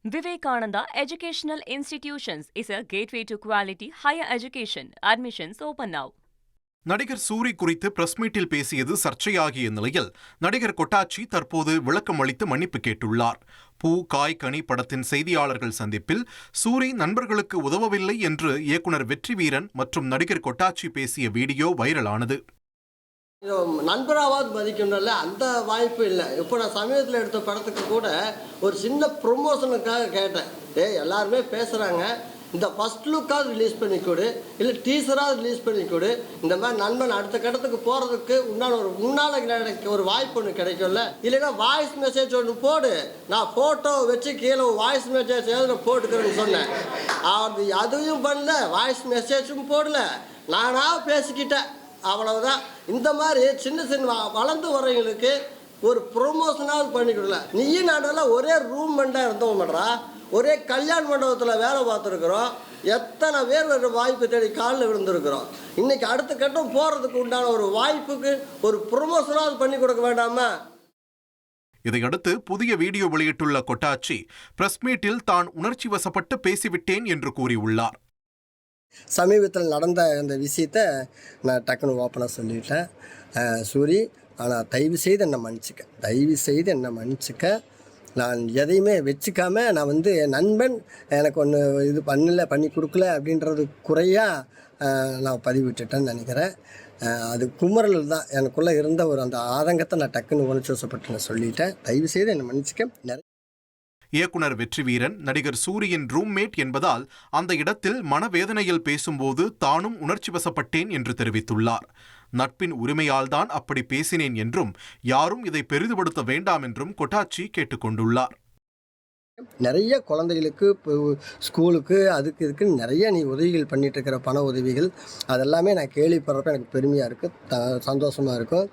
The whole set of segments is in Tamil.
Vivekananda Educational Institutions is a gateway to quality higher education. Admissions open now. நடிகர் சூரி குறித்து பிரஸ் மீட்டில் பேசியது சர்ச்சையாகிய நிலையில் நடிகர் கொட்டாச்சி தற்போது விளக்கம் அளித்து மன்னிப்பு கேட்டுள்ளார். பூ காய் கனி படத்தின் செய்தியாளர்கள் சந்திப்பில் சூரி நண்பர்களுக்கு உதவவில்லை என்று இயக்குனர் வெற்றிவீரன் மற்றும் நடிகர் கொட்டாச்சி பேசிய வீடியோ வைரலானது. நண்பராவது மதிக்கணும்ல, அந்த வாய்ப்பு இல்லை. இப்போ நான் சமீபத்தில் எடுத்த படத்துக்கு கூட ஒரு சின்ன ப்ரொமோஷனுக்காக கேட்டேன். எல்லாருமே பேசுகிறாங்க, இந்த ஃபஸ்ட் லுக்காவது ரிலீஸ் பண்ணி கொடு, இல்லை டீசராவது ரிலீஸ் பண்ணி கொடு. இந்த மாதிரி நண்பன் அடுத்த கட்டத்துக்கு போகிறதுக்கு முன்னால் எனக்கு ஒரு வாய்ப்பு ஒன்று கிடைக்கும்ல. இல்லைன்னா வாய்ஸ் மெசேஜ் ஒன்று போடு, நான் ஃபோட்டோ வச்சு கீழே வாய்ஸ் மெசேஜ் நான் போட்டுக்கிறேன்னு சொன்னேன். அதையும் பண்ணல, வாய்ஸ் மெசேஜும் போடல, நானாக பேசிக்கிட்டேன், அவ்வளவுதான். இந்த மாதிரி சின்ன சின்ன வளர்ந்து வர்றவங்களுக்கு ஒரு ப்ரொமோஷனாவது பண்ணி கொடுக்கல. நீயும் நாடெல்லாம் ஒரே ரூம் மெண்டாக இருந்தோம் மாட்டா, ஒரே கல்யாண மண்டபத்தில் வேலை பார்த்துருக்குறோம். எத்தனை பேர் ஒரு வாய்ப்பு தேடி காலில் விழுந்துருக்குறோம். இன்றைக்கி அடுத்த கட்டம் போகிறதுக்கு உண்டான ஒரு வாய்ப்புக்கு ஒரு ப்ரொமோஷனாவது பண்ணி கொடுக்க வேண்டாமா? இதையடுத்து புதிய வீடியோ வெளியிட்டுள்ள கொட்டாச்சி பிரஸ் மீட்டில் தான் உணர்ச்சி வசப்பட்டு பேசிவிட்டேன் என்று கூறியுள்ளார். சமீபத்தில் நடந்த அந்த விஷயத்தை நான் டக்குன்னு ஓப்பனாக சொல்லிட்டேன். சூரி, ஆனால் தயவு செய்து என்னை மன்னிச்சிக்க. நான் எதையுமே வச்சுக்காம நான் என் நண்பன் எனக்கு ஒன்று இது பண்ணி கொடுக்கல அப்படின்றது குறையாக நான் பதிவிட்டுட்டேன்னு நினைக்கிறேன். அது குமரல் தான் எனக்குள்ளே இருந்த ஒரு அந்த ஆதங்கத்தை நான் டக்குன்னு உணர்ச்சி வசப்பட்டு நான் சொல்லிட்டேன். தயவு செய்து என்னை மன்னிச்சிக்க. இயக்குனர் வெற்றிவீரன் நடிகர் சூரியின் ரூம்மேட் என்பதால் அந்த இடத்தில் மனவேதனையில் பேசும்போது தானும் உணர்ச்சி வசப்பட்டேன் என்று தெரிவித்துள்ளார். நட்பின் உரிமையால்தான் அப்படி பேசினேன் என்றும் யாரும் இதை பெரிதுபடுத்த வேண்டாம் என்றும் கொட்டாச்சி கேட்டுக்கொண்டுள்ளார். நிறைய குழந்தைகளுக்கு ஸ்கூலுக்கு இதுக்கு நிறைய நீ உதவிகள் பண்ணிட்டு இருக்கிற பண உதவிகள், அதெல்லாமே நான் கேள்விப்படுறப்ப எனக்கு பெருமையாக இருக்குது, சந்தோஷமாக இருக்கும்.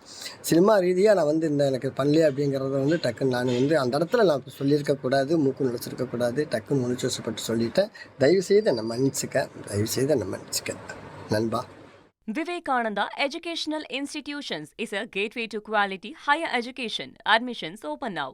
சினிமா ரீதியாக நான் இந்த எனக்கு பண்ணலையே அப்படிங்கிறத டக்குன்னு நான் அந்த இடத்துல நான் சொல்லியிருக்கக்கூடாது, மூக்கு நுழைச்சிருக்கக்கூடாது, டக்குன்னு உணர்ச்சி வசப்பட்டு சொல்லிட்டேன். தயவுசெய்து என்னை மன்னிச்சிக்க நண்பா. Vivekananda Educational Institutions is a gateway to quality higher education. Admissions open now.